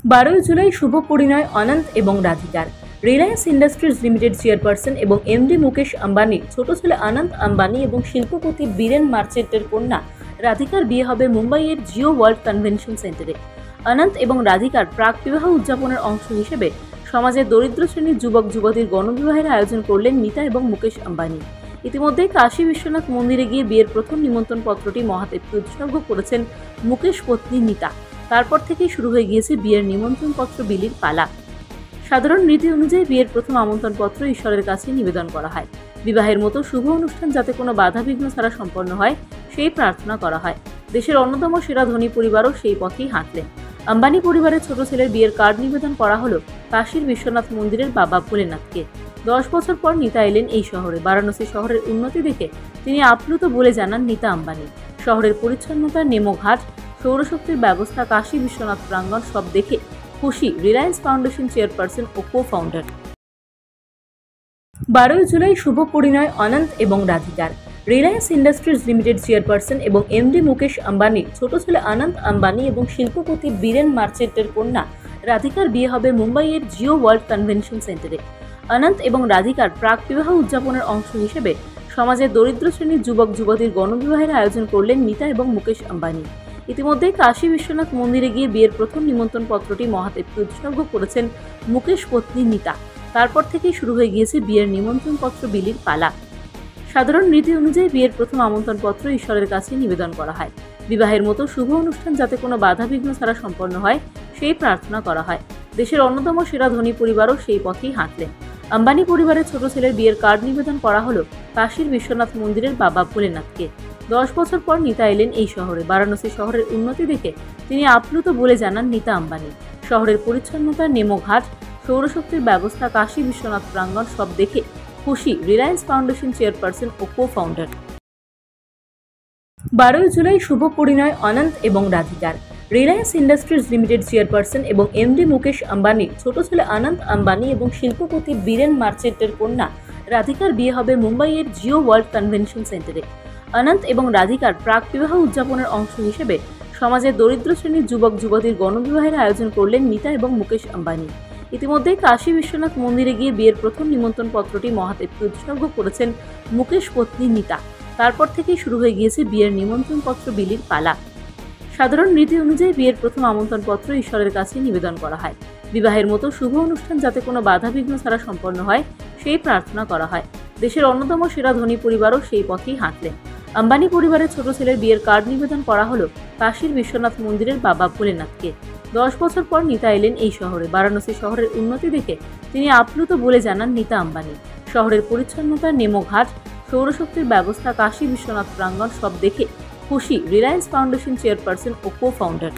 12 জুলাই শুভ পরিণয় অনন্ত এবং রাধিকার। Reliance industries limited chairperson এবং MD Mukesh আম্বানির ছোট ছেলে অনন্ত আম্বানি এবং শিল্পপতি বীরেন মার্চেন্টের কন্যা রাধিকার বিয়ে হবে মুম্বাইয়ের জিও ওয়ার্ল্ড কনভেনশন সেন্টারে। অনন্ত এবং রাধিকার প্রাক বিবাহ উদযাপনের অংশ হিসেবে সমাজের দরিদ্র শ্রেণীর যুবক যুবতীর গণবিবাহের আয়োজন করলেন নীতা এবং মুকেশ আম্বানি। ইতিমধ্যে কাশী বিশ্বনাথ মন্দিরে গিয়ে বিয়ের প্রথম নিমন্ত্রণ পত্রটি মহাদেবকে উৎসর্গ করেছেন মুকেশ পত্নী নীতা। তারপর থেকেই শুরু হয়ে গিয়েছে বিয়ের নিমন্ত্রণপত্র বিলির পালা। সাধারণ রীতি অনুযায়ী বিয়ের প্রথম আমন্ত্রণপত্র ঈশ্বরের কাছে নিবেদন করা হয়। বিবাহের মতো শুভ অনুষ্ঠান যাতে কোনো বাধাবিঘ্ন ছাড়া সম্পন্ন হয় সেই প্রার্থনা করা হয়। দেশের অন্যতম সেরা ধনী পরিবারও সেই পথেই হাঁটলেন। আম্বানি পরিবারের ছোট ছেলের বিয়ের কার্ড নিবেদন করা হলো কাশীর বিশ্বনাথ মন্দিরের বাবা ভোলেনাথকে। 10 বছর পর নীতা এলেন এই শহরে। বারাণসী শহরের উন্নতি দেখে তিনি আপ্লুত বলে জানান নীতা আম্বানি। শহরের পরিচ্ছন্নতা, নেমোঘাট, সৌরশক্তির ব্যবস্থা, কাশী বিশ্বনাথ প্রাঙ্গণ সব দেখে খুশি রিলায়েন্স ফাউন্ডেশন চেয়ারপারসন ও কো-ফাউন্ডার। 12 জুলাই শুভ পরিণয় অনন্ত এবং রাধিকার। রিলায়েন্স ইন্ডাস্ট্রিজ লিমিটেড চেয়ারপারসন এবং এমডি মুকেশ আম্বানির ছোট ছেলে অনন্ত আম্বানি এবং শিল্পপতি বীরেন মার্চেন্টের কন্যা রাধিকার বিয়ে হবে মুম্বাইয়ের জিও ওয়ার্ল্ড কনভেনশন সেন্টারে। অনন্ত এবং রাধিকার প্রাক বিবাহ উদযাপনের অংশ হিসেবে সমাজের দরিদ্র শ্রেণীর যুবক যুবতীর গণবিবাহের আয়োজন করলেন নীতা এবং মুকেশ আম্বানি। ইতিমধ্যে কাশী বিশ্বনাথ মন্দিরে গিয়ে বিয়ের প্রথম নিমন্ত্রণ পত্রটি মহাদেবকে উৎসর্গ করেছেন মুকেশ পত্নী নীতা। তারপর থেকেই শুরু হয়ে গিয়েছে বিয়ের নিমন্ত্রণপত্র বিলির পালা। সাধারণ রীতি অনুযায়ী বিয়ের প্রথম আমন্ত্রণপত্র ঈশ্বরের কাছে নিবেদন করা হয়। বিবাহের মতো শুভ অনুষ্ঠান যাতে কোনো বাধাবিঘ্ন ছাড়া সম্পন্ন হয় সেই প্রার্থনা করা হয়। দেশের অন্যতম সেরা ধনী পরিবারও সেই পথেই হাঁটলেন। আম্বানি পরিবারের ছোট ছেলের বিয়ের কার্ড নিবেদন করা হলো কাশীর বিশ্বনাথ মন্দিরের বাবা ভোলেনাথকে। 10 বছর পর নীতা এলেন এই শহরে। বারাণসী শহরের উন্নতি দেখে তিনি আপ্লুত বলে জানান নীতা আম্বানি। শহরের পরিচ্ছন্নতা, নেমোঘাট, সৌরশক্তির ব্যবস্থা, কাশী বিশ্বনাথ প্রাঙ্গণ সব দেখে খুশি রিলায়েন্স ফাউন্ডেশন চেয়ারপারসন ও কো-ফাউন্ডার। 12 জুলাই শুভ পরিণয় অনন্ত এবং রাধিকার। রিলায়েন্স ইন্ডাস্ট্রিজ লিমিটেড চেয়ারপারসন এবং এমডি মুকেশ আম্বানির ছোট ছেলে অনন্ত আম্বানি এবং শিল্পপতি বীরেন মার্চেন্টের কন্যা রাধিকার বিয়ে হবে মুম্বাইয়ের জিও ওয়ার্ল্ড কনভেনশন সেন্টারে। অনন্ত এবং রাধিকার প্রাক বিবাহ উদযাপনের অংশ হিসেবে সমাজের দরিদ্র শ্রেণীর যুবক যুবতীর গণবিবাহের আয়োজন করলেন নীতা এবং মুকেশ আম্বানি। ইতিমধ্যে কাশী বিশ্বনাথ মন্দিরে গিয়ে বিয়ের প্রথম নিমন্ত্রণ পত্রটি মহাদেবকে উৎসর্গ করেছেন মুকেশ পত্নী নীতা। তারপর থেকেই শুরু হয়ে গিয়েছে বিয়ের নিমন্ত্রণপত্র বিলির পালা। সাধারণ রীতি অনুযায়ী বিয়ের প্রথম আমন্ত্রণপত্র ঈশ্বরের কাছে নিবেদন করা হয়। বিবাহের মতো শুভ অনুষ্ঠান যাতে কোনো বাধাবিঘ্ন ছাড়া সম্পন্ন হয় সেই প্রার্থনা করা হয়। দেশের অন্যতম সেরা ধনী পরিবারও সেই পথেই হাঁটলেন। আম্বানি পরিবারের ছোট ছেলের বিয়ের কার্ড নিবেদন করা হলো কাশীর বিশ্বনাথ মন্দিরের বাবা ভোলেনাথকে। 10 বছর পর নীতা এলেন এই শহরে। বারাণসী শহরের উন্নতি দেখে তিনি আপ্লুত বলে জানান নীতা আম্বানি। শহরের পরিচ্ছন্নতা, নেমোঘাট, সৌরশক্তির ব্যবস্থা, কাশী বিশ্বনাথ প্রাঙ্গণ সব দেখে খুশি রিলায়েন্স ফাউন্ডেশন চেয়ারপারসন ও কো-ফাউন্ডার।